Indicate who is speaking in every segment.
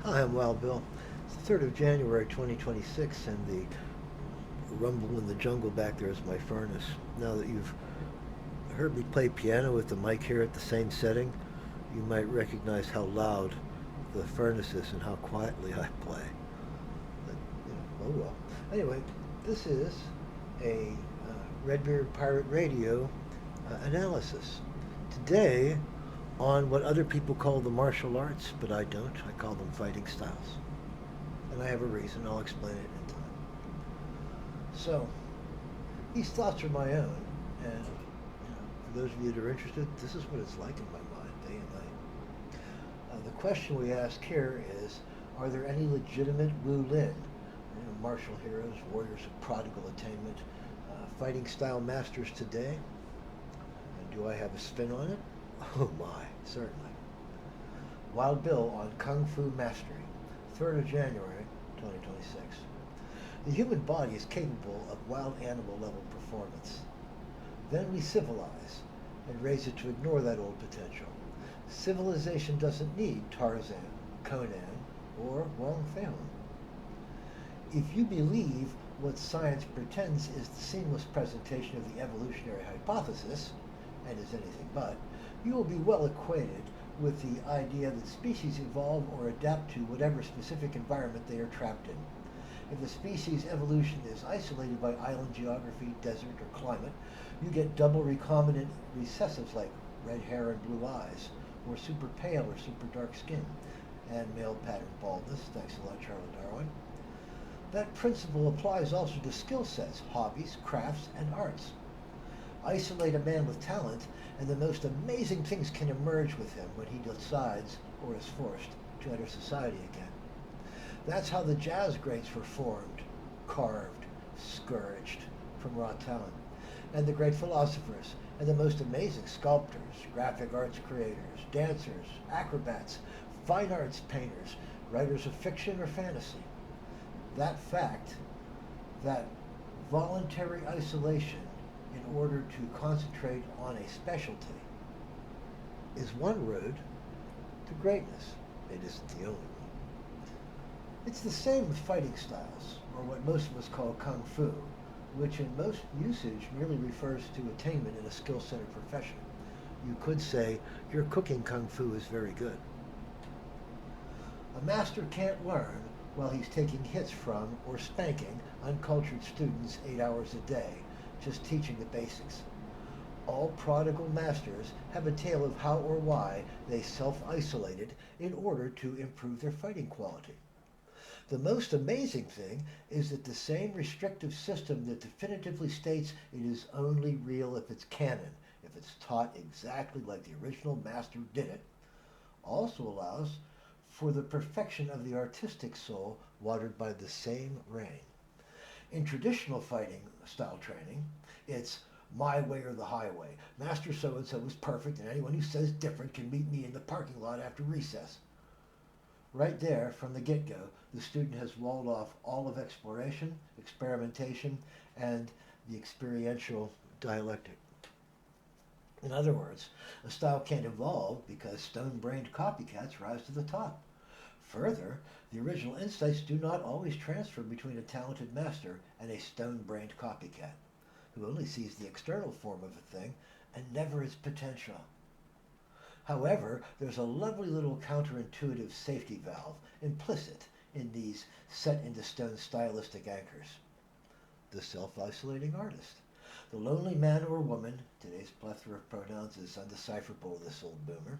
Speaker 1: Hi, I'm Wild Bill. It's the 3rd of January 2026, and the rumble in the jungle back there is my furnace. Now that you've heard me play piano with the mic here at the same setting, you might recognize how loud the furnace is and how quietly I play. But, oh well. Anyway, this is a Redbeard Pirate Radio analysis. Today, on what other people call the martial arts, but I don't. I call them fighting styles. And I have a reason. I'll explain it in time. So, these thoughts are my own, and for those of you that are interested, this is what it's like in my mind, day and night. The question we ask here is, are there any legitimate Wu Lin, martial heroes, warriors of prodigal attainment, fighting style masters today? And do I have a spin on it? Oh my, certainly. Wild Bill on Kung Fu Mastery, 3rd of January, 2026. The human body is capable of wild animal level performance. Then we civilize and raise it to ignore that old potential. Civilization doesn't need Tarzan, Conan, or Wong Fei. If you believe what science pretends is the seamless presentation of the evolutionary hypothesis, and is anything but, you will be well acquainted with the idea that species evolve or adapt to whatever specific environment they are trapped in. If the species evolution is isolated by island geography, desert, or climate, you get double recombinant recessives like red hair and blue eyes, or super pale or super dark skin, and male pattern baldness. Thanks a lot, Charlie Darwin. That principle applies also to skill sets, hobbies, crafts, and arts. Isolate a man with talent, and the most amazing things can emerge with him when he decides, or is forced, to enter society again. That's how the jazz greats were formed, carved, scourged from raw talent. And the great philosophers, and the most amazing sculptors, graphic arts creators, dancers, acrobats, fine arts painters, writers of fiction or fantasy. That fact, that voluntary isolation in order to concentrate on a specialty, is one road to greatness. It isn't the only one. It's the same with fighting styles, or what most of us call kung fu, which in most usage merely refers to attainment in a skill-centered profession. You could say, your cooking kung fu is very good. A master can't learn while he's taking hits from or spanking uncultured students 8 hours a day, just teaching the basics. All prodigal masters have a tale of how or why they self-isolated in order to improve their fighting quality. The most amazing thing is that the same restrictive system that definitively states it is only real if it's canon, if it's taught exactly like the original master did it, also allows for the perfection of the artistic soul watered by the same rain. In traditional fighting style training, it's my way or the highway. Master so-and-so is perfect, and anyone who says different can meet me in the parking lot after recess. Right there, from the get-go, the student has walled off all of exploration, experimentation, and the experiential dialectic. In other words, a style can't evolve because stone-brained copycats rise to the top. Further, the original insights do not always transfer between a talented master and a stone-brained copycat, who only sees the external form of a thing and never its potential. However, there's a lovely little counterintuitive safety valve implicit in these set-into-stone stylistic anchors. The self-isolating artist. The lonely man or woman, today's plethora of pronouns is undecipherable, this old boomer,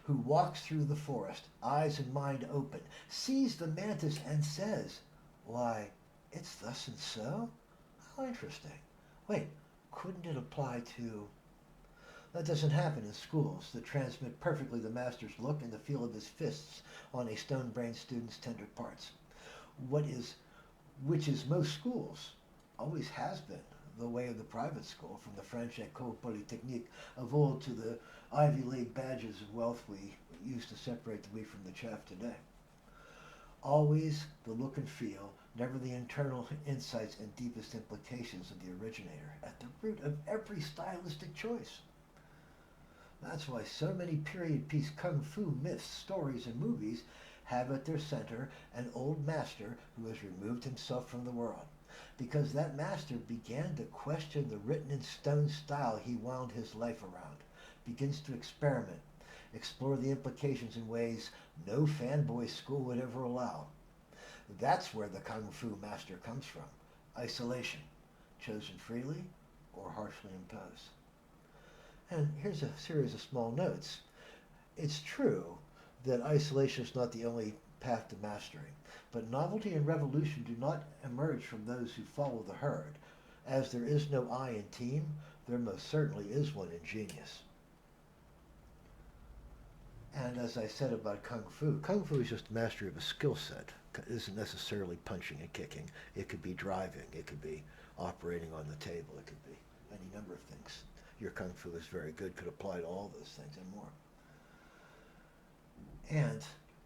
Speaker 1: who walks through the forest, eyes and mind open, sees the mantis and says, "Why, it's thus and so? How interesting. Wait, couldn't it apply to..." That doesn't happen in schools that transmit perfectly the master's look and the feel of his fists on a stone-brained student's tender parts. Which is most schools, always has been, the way of the private school, from the French École Polytechnique of old to the Ivy League badges of wealth we use to separate the wheat from the chaff today. Always the look and feel, never the internal insights and deepest implications of the originator, at the root of every stylistic choice. That's why so many period piece kung fu myths, stories, and movies have at their center an old master who has removed himself from the world, because that master began to question the written in stone style he wound his life around, begins to experiment, explore the implications in ways no fanboy school would ever allow. That's where the Kung Fu master comes from. Isolation, chosen freely or harshly imposed. And here's a series of small notes. It's true that isolation is not the only path to mastery, but novelty and revolution do not emerge from those who follow the herd. As there is no I in team, there most certainly is one in genius. And as I said about Kung Fu is just mastery of a skill set. It isn't necessarily punching and kicking. It could be driving. It could be operating on the table. It could be any number of things. Your Kung Fu is very good, could apply to all those things and more. And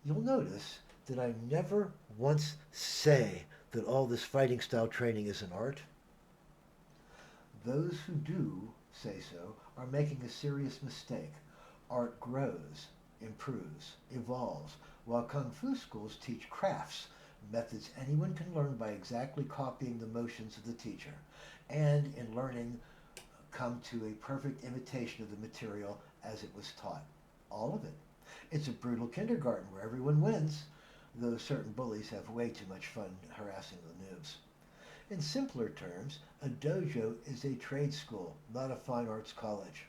Speaker 1: you'll notice that I never once say that all this fighting style training is an art. Those who do say so are making a serious mistake. Art grows, improves, evolves, while Kung Fu schools teach crafts, methods anyone can learn by exactly copying the motions of the teacher, and in learning come to a perfect imitation of the material as it was taught. All of it. It's a brutal kindergarten where everyone wins, though certain bullies have way too much fun harassing the noobs. In simpler terms, a dojo is a trade school, not a fine arts college.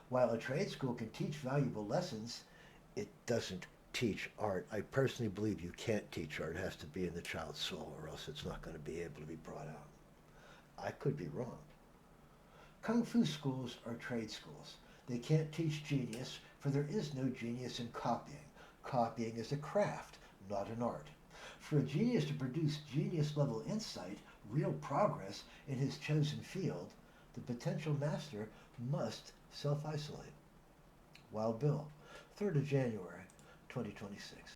Speaker 1: While a trade school can teach valuable lessons, it doesn't teach art. I personally believe you can't teach art. It has to be in the child's soul, or else it's not going to be able to be brought out. I could be wrong. Kung Fu schools are trade schools. They can't teach genius, for there is no genius in copying. Copying is a craft, not an art. For a genius to produce genius-level insight, real progress in his chosen field, the potential master must self-isolate. Wild Bill, 3rd of January, 2026.